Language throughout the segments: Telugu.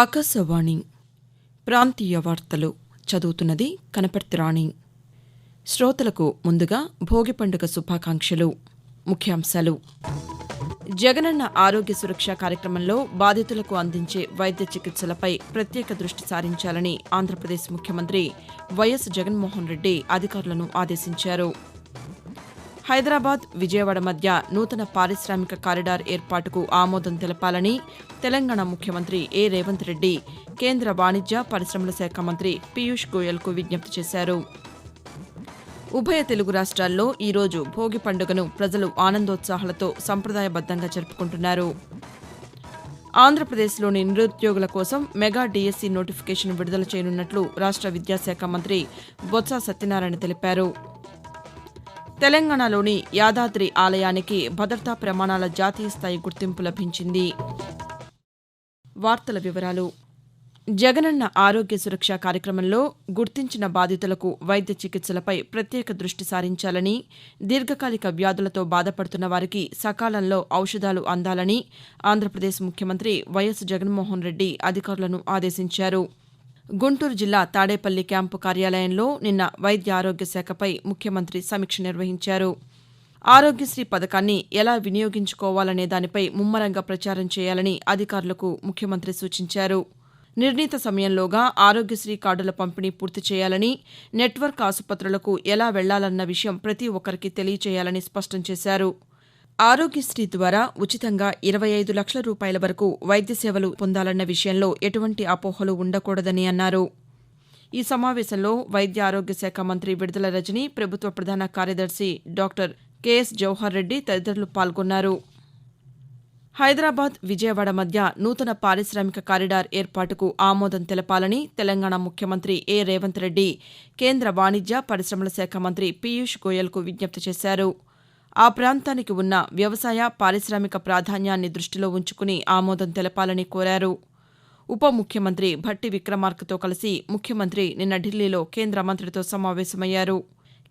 ఆకాశవాణి ప్రాంతీయ వార్తలు చదువుతున్నది కనపర్తి రాణి. శ్రోతలకు ముందుగా భోగి పండుగ శుభాకాంక్షలు. ముఖ్యాంశాలు: జగనన్న ఆరోగ్య సురక్ష కార్యక్రమంలో బాధితులకు అందించే వైద్య చికిత్సలపై ప్రత్యేక దృష్టి సారించాలని ఆంధ్రప్రదేశ్ ముఖ్యమంత్రి వైఎస్ జగన్మోహన్ రెడ్డి అధికారులను ఆదేశించారు. హైదరాబాద్, విజయవాడ మధ్య నూతన పారిశామిక కారిడార్ ఏర్పాటుకు ఆమోదం తెలపాలని తెలంగాణ ముఖ్యమంత్రి రేవంత్ రెడ్డి కేంద్ర వాణిజ్య, పరిశ్రమల శాఖ మంత్రి పీయూష్ గోయల్కు విజ్ఞప్తి చేశారు. ఉభయ తెలుగు రాష్ట్రాల్లో ఈరోజు భోగి పండుగను ప్రజలు ఆనందోత్సాహాలతో సంప్రదాయబద్దంగా జరుపుకుంటున్నారు. ఆంధ్రప్రదేశ్లోని నిరుద్యోగుల కోసం మెగా డీఎస్సీ నోటిఫికేషన్ విడుదల చేయనున్నట్లు రాష్ట్ర విద్యాశాఖ మంత్రి బొత్స సత్యనారాయణ తెలిపారు. తెలంగాణలోని యాదాద్రి ఆలయానికి భద్రతా ప్రమాణాల జాతీయ స్థాయి గుర్తింపు లభించింది. వార్తల వివరాలు: జగనన్న ఆరోగ్య సురక్ష కార్యక్రమంలో గుర్తించిన బాధితులకు వైద్య చికిత్సలపై ప్రత్యేక దృష్టి సారించాలని, దీర్ఘకాలిక వ్యాధులతో బాధపడుతున్న వారికి సకాలంలో ఔషధాలు అందాలని ఆంధ్రప్రదేశ్ ముఖ్యమంత్రి వైఎస్ జగన్మోహన్ రెడ్డి అధికారులను ఆదేశించారు. గుంటూరు జిల్లా తాడేపల్లి క్యాంపు కార్యాలయంలో నిన్న వైద్య ఆరోగ్య శాఖపై ముఖ్యమంత్రి సమీక్ష నిర్వహించారు. ఆరోగ్యశ్రీ పథకాన్ని ఎలా వినియోగించుకోవాలనే దానిపై ముమ్మరంగా ప్రచారం చేయాలని అధికారులకు ముఖ్యమంత్రి సూచించారు. నిర్ణీత సమయంలోగా ఆరోగ్యశ్రీ కార్డుల పంపిణీ పూర్తి చేయాలని, నెట్వర్క్ ఆసుపత్రులకు ఎలా వెళ్లాలన్న విషయం ప్రతి ఒక్కరికి తెలియచేయాలని స్పష్టం చేశారు. ఆరోగ్యశ్రీ ద్వారా ఉచితంగా 25 లక్షల రూపాయల వరకు వైద్య సేవలు పొందాలన్న విషయంలో ఎటువంటి అపోహలు ఉండకూడదని అన్నారు. ఈ సమావేశంలో వైద్య ఆరోగ్య శాఖ మంత్రి విడుదల రజని, ప్రభుత్వ ప్రధాన కార్యదర్శి డాక్టర్ కెఎస్ జవహర్ రెడ్డి తదితరులు పాల్గొన్నారు. హైదరాబాద్, విజయవాడ మధ్య నూతన పారిశామిక కారిడార్ ఏర్పాటుకు ఆమోదం తెలపాలని తెలంగాణ ముఖ్యమంత్రి రేవంత్ రెడ్డి కేంద్ర వాణిజ్య, పరిశ్రమల శాఖ మంత్రి పీయూష్ గోయల్కు విజ్ఞప్తి చేశారు. ఆ ప్రాంతానికి ఉన్న వ్యవసాయ, పారిశామిక ప్రాధాన్యాన్ని దృష్టిలో ఉంచుకుని ఆమోదం తెలపాలని కోరారు. ఉప ముఖ్యమంత్రి భట్టి విక్రమార్కతో కలిసి ముఖ్యమంత్రి నిన్న ఢిల్లీలో కేంద్ర మంత్రితో సమావేశమయ్యారు.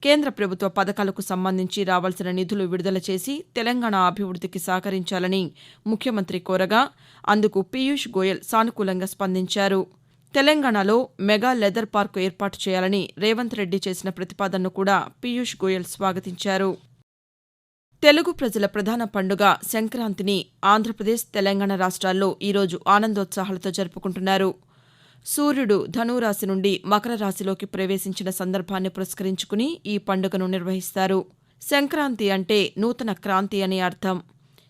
కేంద్ర ప్రభుత్వ పథకాలకు సంబంధించి రావాల్సిన నిధులు విడుదల చేసి తెలంగాణ అభివృద్దికి సహకరించాలని ముఖ్యమంత్రి కోరగా అందుకు పీయూష్ గోయల్ సానుకూలంగా స్పందించారు. తెలంగాణలో మెగా లెదర్ పార్కు ఏర్పాటు చేయాలని రేవంత్ రెడ్డి చేసిన ప్రతిపాదనను కూడా పీయూష్ గోయల్ స్వాగతించారు. తెలుగు ప్రజల ప్రధాన పండుగ సంక్రాంతిని ఆంధ్రప్రదేశ్, తెలంగాణ రాష్ట్రాల్లో ఈరోజు ఆనందోత్సాహాలతో జరుపుకుంటున్నారు. సూర్యుడు ధనురాశి నుండి మకర రాశిలోకి ప్రవేశించిన సందర్భాన్ని పురస్కరించుకుని ఈ పండుగను నిర్వహిస్తారు. సంక్రాంతి అంటే నూతన క్రాంతి అనే అర్థం.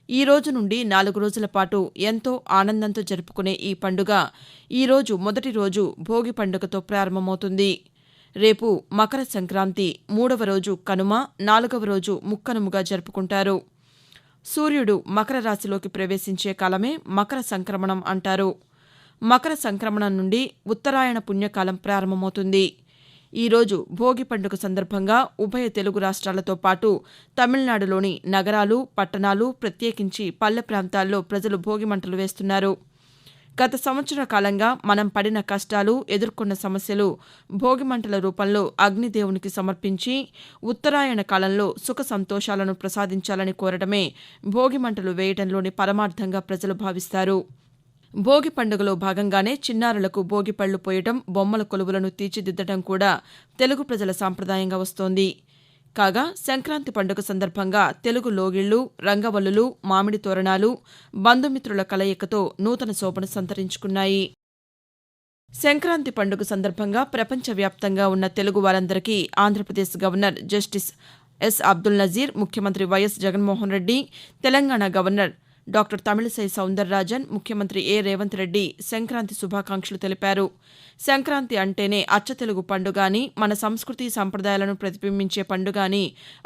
ఈ రోజు నుండి 4 రోజుల పాటు ఎంతో ఆనందంతో జరుపుకునే ఈ పండుగ ఈరోజు మొదటి రోజు భోగి పండుగతో ప్రారంభమవుతుంది. రేపు మకర సంక్రాంతి, 3వ రోజు కనుమ, 4వ రోజు ముక్కనుముగా జరుపుకుంటారు. సూర్యుడు మకర రాశిలోకి ప్రవేశించే కాలమే మకర సంక్రమణం అంటారు. మకర సంక్రమణం నుండి ఉత్తరాయణ పుణ్యకాలం ప్రారంభమవుతుంది. ఈరోజు భోగి పండుగ సందర్భంగా ఉభయ తెలుగు రాష్ట్రాలతో పాటు తమిళనాడులోని నగరాలు, పట్టణాలు, ప్రత్యేకించి పల్లె ప్రాంతాల్లో ప్రజలు భోగి మంటలు వేస్తున్నారు. గత సంవత్సర కాలంగా మనం పడిన కష్టాలు, ఎదుర్కొన్న సమస్యలు భోగి మంటల రూపంలో అగ్నిదేవునికి సమర్పించి ఉత్తరాయణ కాలంలో సుఖ సంతోషాలను ప్రసాదించాలని కోరడమే భోగి మంటలు వేయడంలోని పరమార్థంగా ప్రజలు భావిస్తారు. భోగి పండుగలో భాగంగానే చిన్నారులకు భోగి పళ్లు పోయడం, బొమ్మల కొలువులను తీర్చిదిద్దడం కూడా తెలుగు ప్రజల సాంప్రదాయంగా వస్తోంది. కాగా సంక్రాంతి పండుగ సందర్భంగా తెలుగు లోగిళ్లు, రంగవల్లులు, మామిడి తోరణాలు, బంధుమిత్రుల కలయికతో నూతన శోభను సంతరించుకున్నాయి. సంక్రాంతి పండుగ సందర్భంగా ప్రపంచవ్యాప్తంగా ఉన్న తెలుగు వారందరికీ Andhra Pradesh governor justice S Abdul Nazeer, ముఖ్యమంత్రి YS Jaganmohan Reddy, Telangana governor doctor Tamilisai Soundararajan, ముఖ్యమంత్రి రేవంత్ రెడ్డి సంక్రాంతి శుభాకాంక్షలు తెలిపారు. సంక్రాంతి అంటేనే అచ్చతెలుగు పండుగ అని, మన సంస్కృతి సంప్రదాయాలను ప్రతిబింబించే పండుగ అని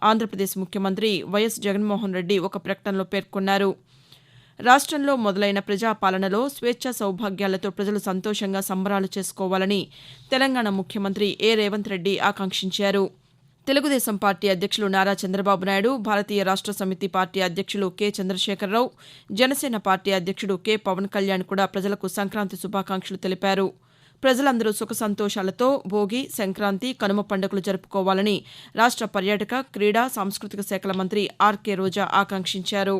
ఆంధ్రప్రదేశ్ ముఖ్యమంత్రి వైఎస్ జగన్మోహన్ రెడ్డి ఒక ప్రకటనలో పేర్కొన్నారు. రాష్ట్రంలో మొదలైన ప్రజాపాలనలో స్వేచ్ఛా సౌభాగ్యాలతో ప్రజలు సంతోషంగా సంబరాలు చేసుకోవాలని తెలంగాణ ముఖ్యమంత్రి రేవంత్ రెడ్డి ఆకాంక్షించారు. తెలుగుదేశం పార్టీ అధ్యక్షులు నారా చంద్రబాబు నాయుడు, భారతీయ రాష్ట్ర సమితి పార్టీ అధ్యక్షులు కె చంద్రశేఖరరావు, జనసేన పార్టీ అధ్యక్షుడు కె పవన్ కళ్యాణ్ కూడా ప్రజలకు సంక్రాంతి శుభాకాంక్షలు తెలిపారు. ప్రజలందరూ సుఖ సంతోషాలతో భోగి, సంక్రాంతి, కనుమ పండుగలు జరుపుకోవాలని రాష్ట్ర పర్యాటక, క్రీడా, సాంస్కృతిక శాఖల మంత్రి ఆర్కే రోజా ఆకాంక్షించారు.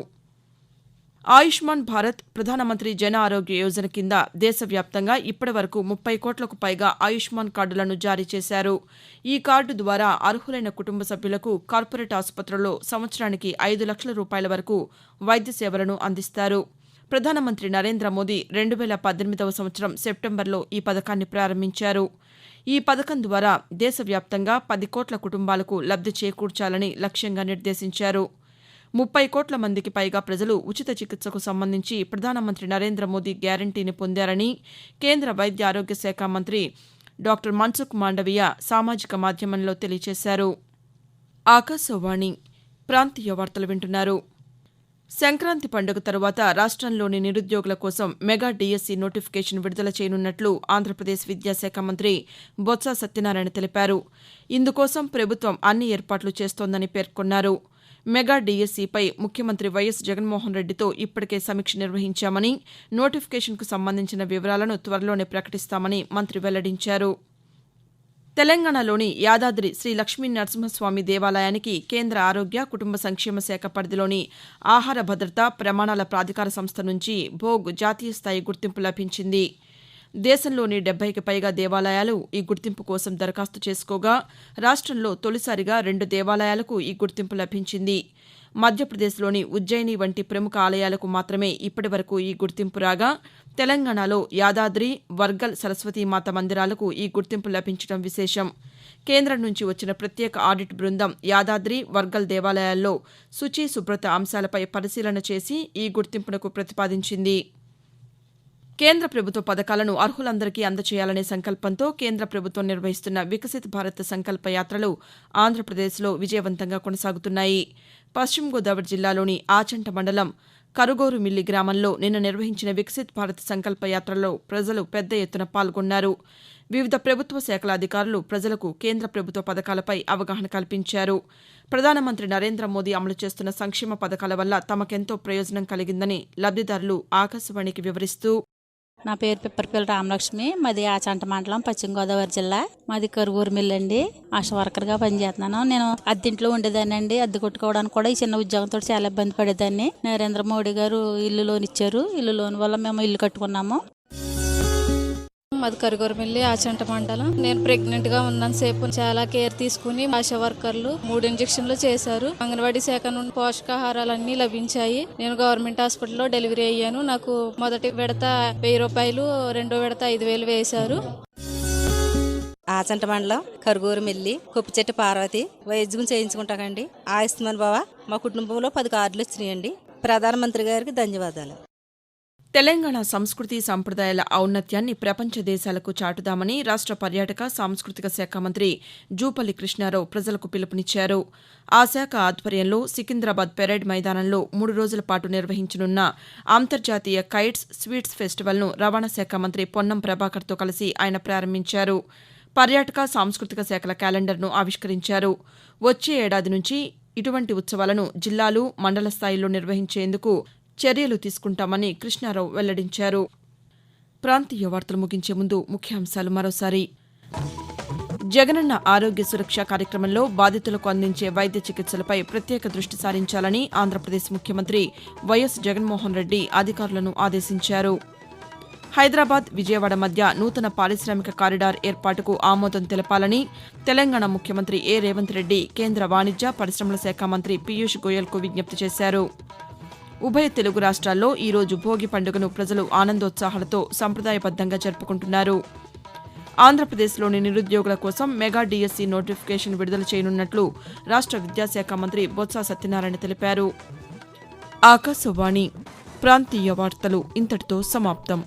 ఆయుష్మాన్ భారత్ ప్రధానమంత్రి జన ఆరోగ్య యోజన కింద దేశవ్యాప్తంగా ఇప్పటి వరకు 30 కోట్లకు పైగా ఆయుష్మాన్ కార్డులను జారీ చేశారు. ఈ కార్డు ద్వారా అర్హులైన కుటుంబ సభ్యులకు కార్పొరేట్ ఆసుపత్రుల్లో సంవత్సరానికి 5 లక్షల రూపాయల వరకు వైద్య సేవలను అందిస్తారు. ప్రధానమంత్రి నరేంద్ర మోదీ 2018వ సంవత్సరం సెప్టెంబర్లో ఈ పథకాన్ని ప్రారంభించారు. ఈ పథకం ద్వారా దేశవ్యాప్తంగా 10 కోట్ల కుటుంబాలకు లబ్ది చేకూర్చాలని లక్ష్యంగా నిర్దేశించారు. 30 కోట్ల మందికి పైగా ప్రజలు ఉచిత చికిత్సకు సంబంధించి ప్రధానమంత్రి నరేంద్ర మోదీ గ్యారంటీని పొందారని కేంద్ర వైద్య ఆరోగ్య శాఖ మంత్రి డాక్టర్ మన్సుఖ్ మాండవీయ సామాజిక మాధ్యమంలో తెలియజేశారు. ఆకాశవాణి ప్రాంతీయ వార్తలు వింటున్నారు. సంక్రాంతి పండుగ తరువాత రాష్ట్రంలోని నిరుద్యోగుల కోసం మెగా డీఎస్సీ నోటిఫికేషన్ విడుదల చేయనున్నట్లు ఆంధ్రప్రదేశ్ విద్యాశాఖ మంత్రి బొత్స సత్యనారాయణ తెలిపారు. ఇందుకోసం ప్రభుత్వం అన్ని ఏర్పాట్లు చేస్తోందని పేర్కొన్నారు. మెగా డీఎస్సీపై ముఖ్యమంత్రి వైఎస్ జగన్మోహన్ రెడ్డితో ఇప్పటికే సమీక్ష నిర్వహించామని, నోటిఫికేషన్కు సంబంధించిన వివరాలను త్వరలోనే ప్రకటిస్తామని మంత్రి వెల్లడించారు. తెలంగాణలోని యాదాద్రి శ్రీ లక్ష్మీ నరసింహస్వామి దేవాలయానికి కేంద్ర ఆరోగ్య కుటుంబ సంక్షేమ శాఖ పరిధిలోని ఆహార భద్రత ప్రమాణాల ప్రాధికార సంస్థ నుంచి భోగ్ జాతీయ స్థాయి గుర్తింపు లభించింది. దేశంలోని 70కి పైగా దేవాలయాలు ఈ గుర్తింపు కోసం దరఖాస్తు చేసుకోగా రాష్ట్రంలో తొలిసారిగా 2 దేవాలయాలకు ఈ గుర్తింపు లభించింది. మధ్యప్రదేశ్లోని ఉజ్జయిని వంటి ప్రముఖ ఆలయాలకు మాత్రమే ఇప్పటివరకు ఈ గుర్తింపు రాగా తెలంగాణలో యాదాద్రి, వర్గల్ సరస్వతీమాత మందిరాలకు ఈ గుర్తింపు లభించడం విశేషం. కేంద్రం నుంచి వచ్చిన ప్రత్యేక ఆడిట్ బృందం యాదాద్రి, వర్గల్ దేవాలయాల్లో శుచి, శుభ్రత అంశాలపై పరిశీలన చేసి ఈ గుర్తింపునకు ప్రతిపాదించింది. కేంద్ర ప్రభుత్వ పథకాలను అర్హులందరికీ అందచేయాలనే సంకల్పంతో కేంద్ర ప్రభుత్వం నిర్వహిస్తున్న వికసిత్ భారత్ సంకల్ప యాత్రలు ఆంధ్రప్రదేశ్లో విజయవంతంగా కొనసాగుతున్నాయి. పశ్చిమ గోదావరి జిల్లాలోని ఆచంట మండలం కరుగోరుమిల్లి గ్రామంలో నిన్న నిర్వహించిన వికసిత్ భారత్ సంకల్ప యాత్రలో ప్రజలు పెద్ద ఎత్తున పాల్గొన్నారు. వివిధ ప్రభుత్వ శాఖల అధికారులు ప్రజలకు కేంద్ర ప్రభుత్వ పథకాలపై అవగాహన కల్పించారు. ప్రధానమంత్రి నరేంద్ర మోదీ అమలు చేస్తున్న సంక్షేమ పథకాల వల్ల తమకెంతో ప్రయోజనం కలిగిందని లబ్దిదారులు ఆకాశవాణికి వివరిస్తూ, నా పేరు పిప్పర్పల్లి రామలక్ష్మి. మాది ఆచంట మండలం, పశ్చిమ గోదావరి జిల్లా. మాది కరుగూరు మిల్ అండి. ఆశా వర్కర్గా పనిచేస్తున్నాను. నేను అద్దెంట్లో ఉండేదాన్ని అండి. అద్దె కొట్టుకోవడానికి కూడా ఈ చిన్న ఉద్యోగంతో చాలా ఇబ్బంది పడేదాన్ని. నరేంద్ర మోడీ గారు ఇల్లు లోన్ ఇచ్చారు. ఇల్లు లోన్ వల్ల మేము ఇల్లు కట్టుకున్నాము. మాది కరుగూరమిల్లి, ఆచంట మండలం. నేను ప్రెగ్నెంట్ గా ఉన్నంత సేపు చాలా కేర్ తీసుకుని ఆశా వర్కర్లు 3 ఇంజక్షన్లు చేశారు. అంగన్వాడీ శాఖ నుండి పోషకాహారాలన్నీ లభించాయి. నేను గవర్నమెంట్ హాస్పిటల్లో డెలివరీ అయ్యాను. నాకు మొదటి విడత 1000 రూపాయలు, రెండో విడత 5000 వేశారు. ఆచంట మండలం, కరుగూరమిల్లి, కొప్పిచెట్టు పార్వతి. వైద్యం చేయించుకుంటాకండి. ఆయుష్మాన్ బావ మా కుటుంబంలో 10 కార్డులు వచ్చినాయండి. ప్రధానమంత్రి గారికి ధన్యవాదాలు. తెలంగాణ సంస్కృతి సంప్రదాయాల ఔన్నత్యాన్ని ప్రపంచ దేశాలకు చాటుదామని రాష్ట్ర పర్యాటక సాంస్కృతిక శాఖ మంత్రి జూపల్లి కృష్ణారావు ప్రజలకు పిలుపునిచ్చారు. ఆ శాఖ ఆధ్వర్యంలో సికింద్రాబాద్ పెరేడ్ మైదానంలో 3 రోజుల పాటు నిర్వహించనున్న అంతర్జాతీయ కైట్స్ స్వీట్స్ ఫెస్టివల్ను రవాణా శాఖ మంత్రి పొన్నం ప్రభాకర్తో కలిసి ఆయన ప్రారంభించారు. పర్యాటక సాంస్కృతిక శాఖల క్యాలెండర్ను ఆవిష్కరించారు. వచ్చే ఏడాది నుంచి ఇటువంటి ఉత్సవాలను జిల్లాలు, మండల స్థాయిల్లో నిర్వహించేందుకు చర్యలు తీసుకుంటామని కృష్ణారావు వెల్లడించారు. ప్రాంతీయ వార్తలు ముగించే ముందు ముఖ్యాంశాలు మరోసారి. జగనన్న ఆరోగ్య సురక్ష కార్యక్రమంలో బాధితులకు అందించే వైద్య చికిత్సలపై ప్రత్యేక దృష్టి సారించాలని ఆంధ్రప్రదేశ్ ముఖ్యమంత్రి వైఎస్ జగన్మోహన్ రెడ్డి అధికారులను ఆదేశించారు. హైదరాబాద్, విజయవాడ మధ్య నూతన పారిశ్రామిక కారిడార్ ఏర్పాటుకు ఆమోదం తెలపాలని తెలంగాణ ముఖ్యమంత్రి ఏ రేవంత్ రెడ్డి కేంద్ర వాణిజ్య, పరిశ్రమల శాఖ మంత్రి పీయూష్ గోయల్కు విజ్ఞప్తి చేశారు. ఉభయ తెలుగు రాష్ట్రాల్లో ఈరోజు భోగి పండుగను ప్రజలు ఆనందోత్సాహాలతో సంప్రదాయబద్దంగా జరుపుకుంటున్నారు. ఆంధ్రప్రదేశ్లోని నిరుద్యోగుల కోసం మెగా డీఎస్సీ నోటిఫికేషన్ విడుదల చేయనున్నట్లు రాష్ట్ర విద్యాశాఖ మంత్రి బొత్స సత్యనారాయణ తెలిపారు. ఆకాశవాణి ప్రాంతీయ వార్తలు ఇంతటితో సమాప్తం.